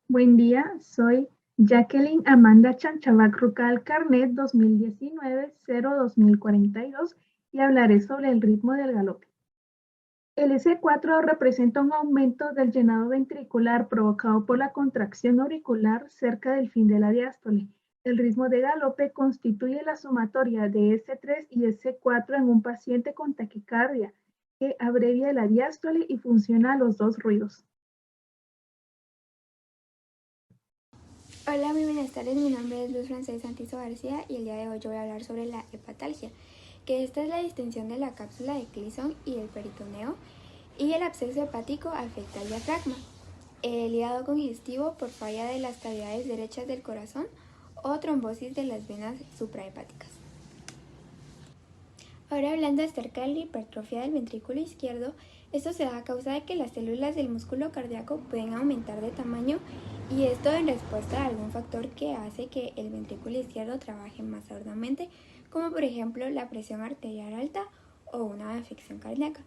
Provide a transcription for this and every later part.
Buen día, soy Jacqueline Amanda Chanchabac Rucal Carnet 2019-02042 y hablaré sobre el ritmo del galope. El S4 representa un aumento del llenado ventricular provocado por la contracción auricular cerca del fin de la diástole. El ritmo de galope constituye la sumatoria de S3 y S4 en un paciente con taquicardia que abrevia la diástole y funciona a los dos ruidos. Hola, muy buenas tardes. Mi nombre es Luz Francés Santizo García y el día de hoy yo voy a hablar sobre la hepatalgia, que esta es la distensión de la cápsula de Clisson y del peritoneo, y el absceso hepático afecta al diafragma, el hígado congestivo por falla de las cavidades derechas del corazón o trombosis de las venas suprahepáticas. Ahora hablando acerca de la hipertrofia del ventrículo izquierdo, esto se da a causa de que las células del músculo cardíaco pueden aumentar de tamaño y esto en respuesta a algún factor que hace que el ventrículo izquierdo trabaje más arduamente, como por ejemplo la presión arterial alta o una afección cardíaca.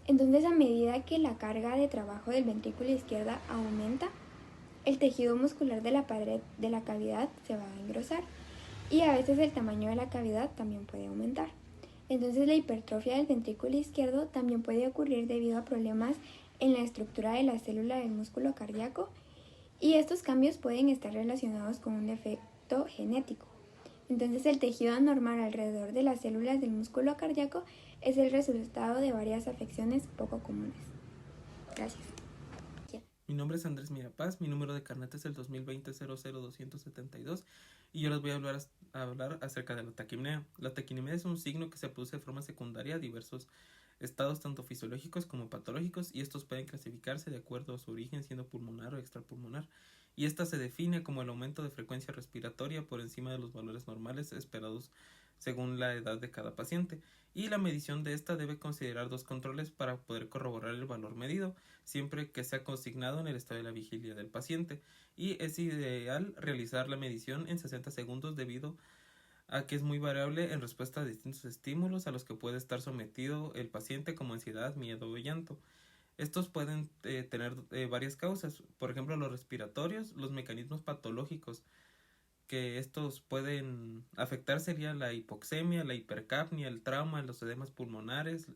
Entonces, a medida que la carga de trabajo del ventrículo izquierdo aumenta, el tejido muscular de la pared de la cavidad se va a engrosar y a veces el tamaño de la cavidad también puede aumentar. Entonces, la hipertrofia del ventrículo izquierdo también puede ocurrir debido a problemas en la estructura de la célula del músculo cardíaco, y estos cambios pueden estar relacionados con un defecto genético. Entonces, el tejido anormal alrededor de las células del músculo cardíaco es el resultado de varias afecciones poco comunes. Gracias. Mi nombre es Andrés Mirapaz, mi número de carnet es el 2020-00272 y yo les voy a hablar acerca de la taquimnea. La taquimnea es un signo que se produce de forma secundaria a diversos estados tanto fisiológicos como patológicos, y estos pueden clasificarse de acuerdo a su origen, siendo pulmonar o extrapulmonar, y esta se define como el aumento de frecuencia respiratoria por encima de los valores normales esperados según la edad de cada paciente, y la medición de esta debe considerar dos controles para poder corroborar el valor medido, siempre que sea consignado en el estado de la vigilia del paciente, y es ideal realizar la medición en 60 segundos debido a que es muy variable en respuesta a distintos estímulos a los que puede estar sometido el paciente, como ansiedad, miedo o llanto. Estos pueden tener varias causas, por ejemplo los respiratorios, los mecanismos patológicos que estos pueden afectar sería la hipoxemia, la hipercapnia, el trauma, los edemas pulmonares,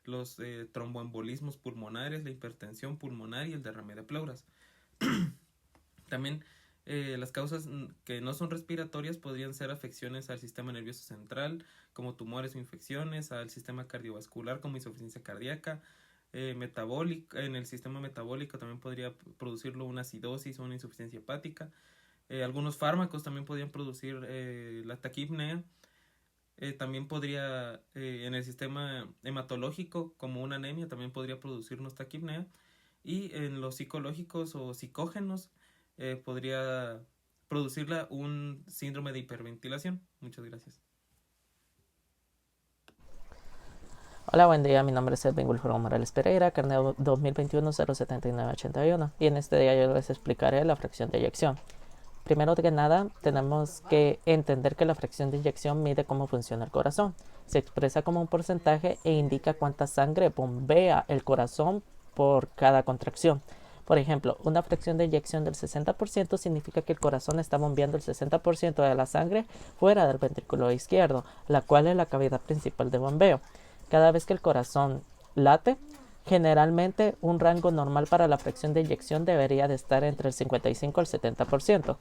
los tromboembolismos pulmonares, la hipertensión pulmonar y el derrame de pleuras. También las causas que no son respiratorias podrían ser afecciones al sistema nervioso central, como tumores o infecciones, al sistema cardiovascular, como insuficiencia cardíaca, metabólica. En el sistema metabólico también podría producirlo una acidosis o una insuficiencia hepática. Algunos fármacos también podrían producir la taquipnea. También podría, en el sistema hematológico, como una anemia, también podría producirnos taquipnea. Y en los psicológicos o psicógenos, podría producirla un síndrome de hiperventilación. Muchas gracias. Hola, buen día. Mi nombre es Edwin Wilfredo Morales Pereira, carnet 2021-07981. Y en este día yo les explicaré la fracción de eyección. Primero que nada, tenemos que entender que la fracción de eyección mide cómo funciona el corazón. Se expresa como un porcentaje e indica cuánta sangre bombea el corazón por cada contracción. Por ejemplo, una fracción de eyección del 60% significa que el corazón está bombeando el 60% de la sangre fuera del ventrículo izquierdo, la cual es la cavidad principal de bombeo. Cada vez que el corazón late, generalmente un rango normal para la fracción de eyección debería de estar entre el 55 al 70%.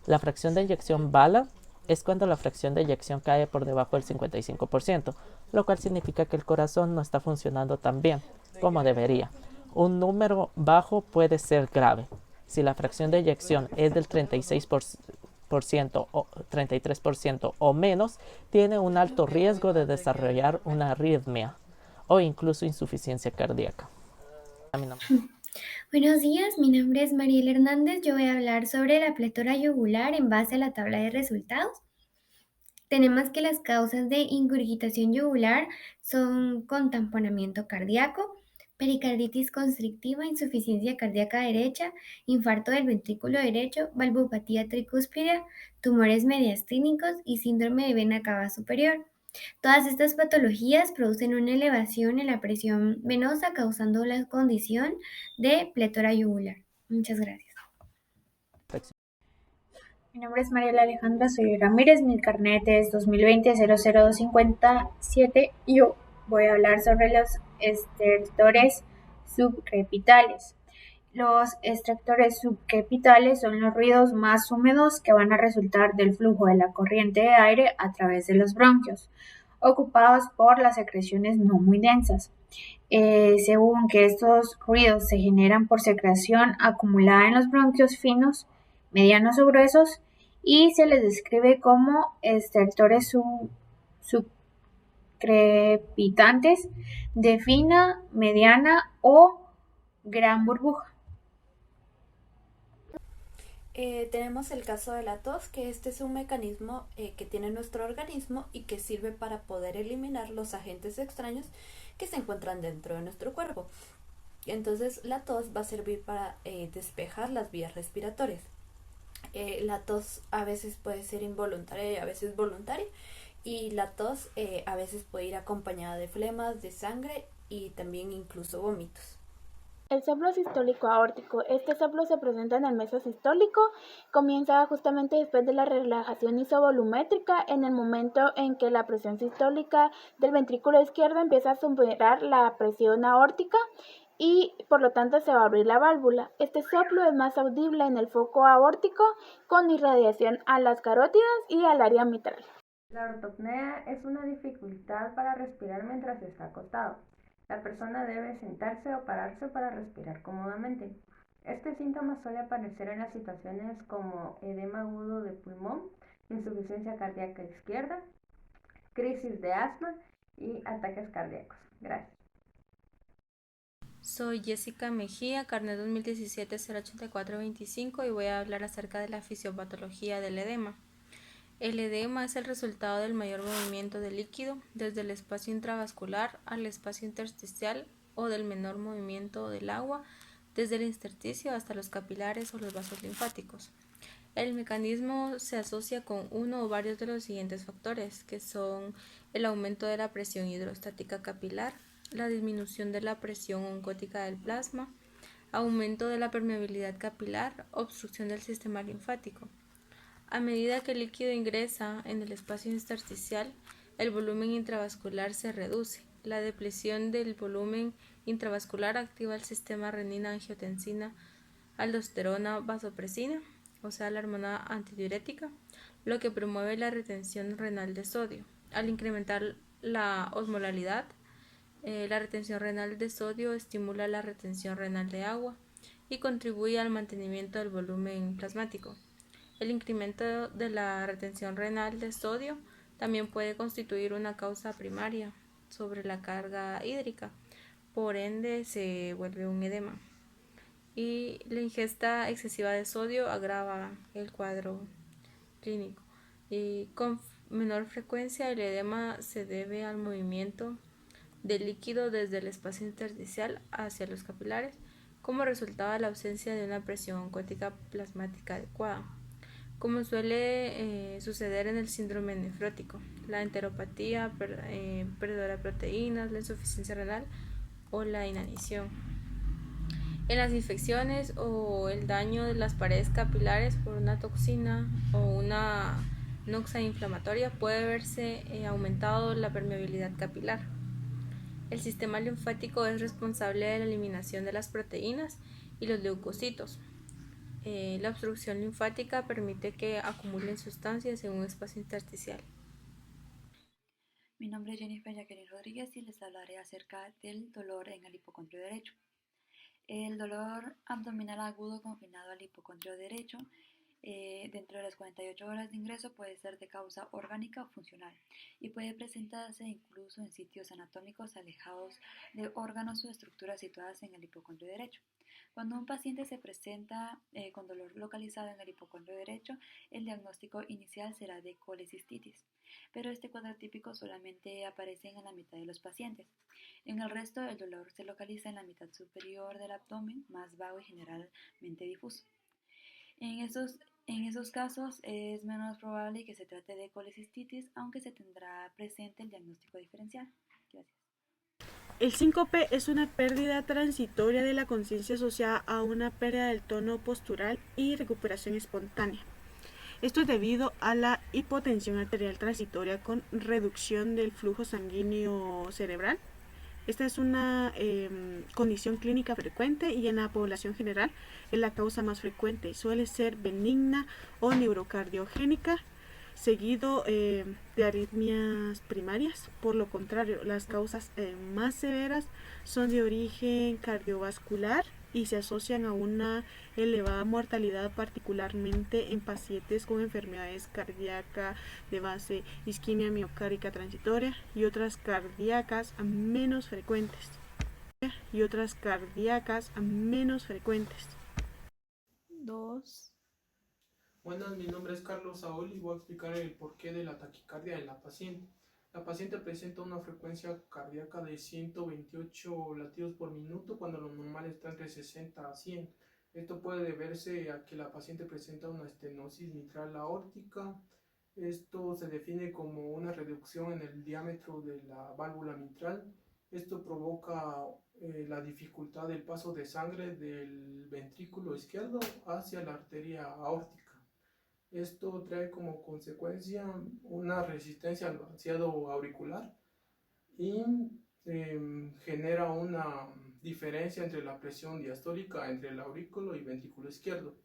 La fracción de eyección bala es cuando la fracción de eyección cae por debajo del 55%, lo cual significa que el corazón no está funcionando tan bien como debería. Un número bajo puede ser grave. Si la fracción de eyección es del 36% o 33% o menos, tiene un alto riesgo de desarrollar una arritmia o incluso insuficiencia cardíaca. Buenos días, mi nombre es Mariel Hernández. Yo voy a hablar sobre la pletora yugular en base a la tabla de resultados. Tenemos que las causas de ingurgitación yugular son con tamponamiento cardíaco, pericarditis constrictiva, insuficiencia cardíaca derecha, infarto del ventrículo derecho, valvopatía tricúspide, tumores mediastínicos y síndrome de vena cava superior. Todas estas patologías producen una elevación en la presión venosa, causando la condición de pletora yugular. Muchas gracias. Mi nombre es Mariela Alejandra, soy Ramírez, mi carnet es 2020-00257 y yo voy a hablar sobre los extractores subcrepitales. Los extractores subcrepitales son los ruidos más húmedos que van a resultar del flujo de la corriente de aire a través de los bronquios, ocupados por las secreciones no muy densas. Según que estos ruidos se generan por secreción acumulada en los bronquios finos, medianos o gruesos, y se les describe como extractores subcrepitantes de fina, mediana o gran burbuja. Tenemos el caso de la tos, que este es un mecanismo que tiene nuestro organismo y que sirve para poder eliminar los agentes extraños que se encuentran dentro de nuestro cuerpo. Entonces la tos va a servir para despejar las vías respiratorias. La tos a veces puede ser involuntaria y a veces voluntaria, y la tos a veces puede ir acompañada de flemas, de sangre y también incluso vómitos. El soplo sistólico aórtico. Este soplo se presenta en el mesosistólico, comienza justamente después de la relajación isovolumétrica, en el momento en que la presión sistólica del ventrículo izquierdo empieza a superar la presión aórtica y por lo tanto se va a abrir la válvula. Este soplo es más audible en el foco aórtico con irradiación a las carótidas y al área mitral. La ortopnea es una dificultad para respirar mientras está acostado. La persona debe sentarse o pararse para respirar cómodamente. Este síntoma suele aparecer en las situaciones como edema agudo de pulmón, insuficiencia cardíaca izquierda, crisis de asma y ataques cardíacos. Gracias. Soy Jessica Mejía, carnet 2017-08425 y voy a hablar acerca de la fisiopatología del edema. El edema es el resultado del mayor movimiento del líquido desde el espacio intravascular al espacio intersticial o del menor movimiento del agua desde el intersticio hasta los capilares o los vasos linfáticos. El mecanismo se asocia con uno o varios de los siguientes factores, que son el aumento de la presión hidrostática capilar, la disminución de la presión oncótica del plasma, aumento de la permeabilidad capilar, obstrucción del sistema linfático. A medida que el líquido ingresa en el espacio intersticial, el volumen intravascular se reduce. La depresión del volumen intravascular activa el sistema renina-angiotensina, aldosterona, vasopresina, o sea, la hormona antidiurética, lo que promueve la retención renal de sodio. Al incrementar la osmolaridad, la retención renal de sodio estimula la retención renal de agua y contribuye al mantenimiento del volumen plasmático. El incremento de la retención renal de sodio también puede constituir una causa primaria sobre la carga hídrica, por ende se vuelve un edema. Y la ingesta excesiva de sodio agrava el cuadro clínico. Y con menor frecuencia el edema se debe al movimiento del líquido desde el espacio intersticial hacia los capilares como resultado de la ausencia de una presión oncótica plasmática adecuada, como suele suceder en el síndrome nefrótico, la enteropatía, pérdida de proteínas, la insuficiencia renal o la inanición. En las infecciones o el daño de las paredes capilares por una toxina o una noxa inflamatoria puede verse aumentado la permeabilidad capilar. El sistema linfático es responsable de la eliminación de las proteínas y los leucocitos. La obstrucción linfática permite que acumulen sustancias en un espacio intersticial. Mi nombre es Jennifer Jacqueline Rodríguez y les hablaré acerca del dolor en el hipocondrio derecho. El dolor abdominal agudo confinado al hipocondrio derecho dentro de las 48 horas de ingreso puede ser de causa orgánica o funcional y puede presentarse incluso en sitios anatómicos alejados de órganos o estructuras situadas en el hipocondrio derecho. Cuando un paciente se presenta con dolor localizado en el hipocondrio derecho, el diagnóstico inicial será de colecistitis, pero este cuadro típico solamente aparece en la mitad de los pacientes. En el resto, el dolor se localiza en la mitad superior del abdomen, más vago y generalmente difuso. En esos casos es menos probable que se trate de colecistitis, aunque se tendrá presente el diagnóstico diferencial. Gracias. El síncope es una pérdida transitoria de la conciencia asociada a una pérdida del tono postural y recuperación espontánea. Esto es debido a la hipotensión arterial transitoria con reducción del flujo sanguíneo cerebral. Esta es una condición clínica frecuente y en la población general es la causa más frecuente. Suele ser benigna o neurocardiogénica, seguido de arritmias primarias. Por lo contrario, las causas más severas son de origen cardiovascular y se asocian a una elevada mortalidad, particularmente en pacientes con enfermedades cardíacas de base, isquemia miocárdica transitoria y otras cardíacas menos frecuentes. 2. Buenas, mi nombre es Carlos Saúl y voy a explicar el porqué de la taquicardia en la paciente. La paciente presenta una frecuencia cardíaca de 128 latidos por minuto cuando lo normal está entre 60 a 100. Esto puede deberse a que la paciente presenta una estenosis mitral aórtica. Esto se define como una reducción en el diámetro de la válvula mitral. Esto provoca la dificultad del paso de sangre del ventrículo izquierdo hacia la arteria aórtica. Esto trae como consecuencia una resistencia al vaciado auricular y genera una diferencia entre la presión diastólica entre el aurículo y ventrículo izquierdo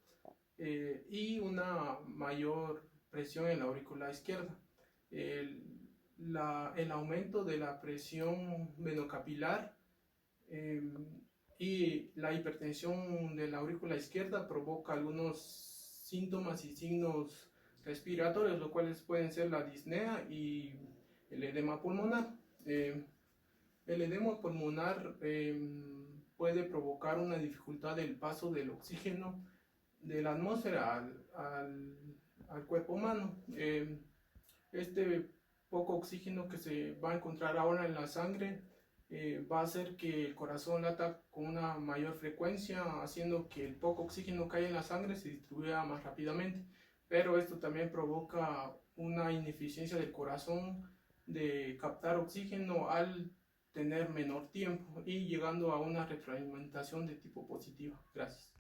y una mayor presión en la aurícula izquierda. El aumento de la presión venocapilar y la hipertensión de la aurícula izquierda provoca algunos síntomas y signos respiratorios, los cuales pueden ser la disnea y el edema pulmonar. El edema pulmonar puede provocar una dificultad del paso del oxígeno de la atmósfera al cuerpo humano. Este poco oxígeno que se va a encontrar ahora en la sangre va a hacer que el corazón lata con una mayor frecuencia, haciendo que el poco oxígeno que hay en la sangre se distribuya más rápidamente. Pero esto también provoca una ineficiencia del corazón de captar oxígeno al tener menor tiempo y llegando a una retroalimentación de tipo positiva. Gracias.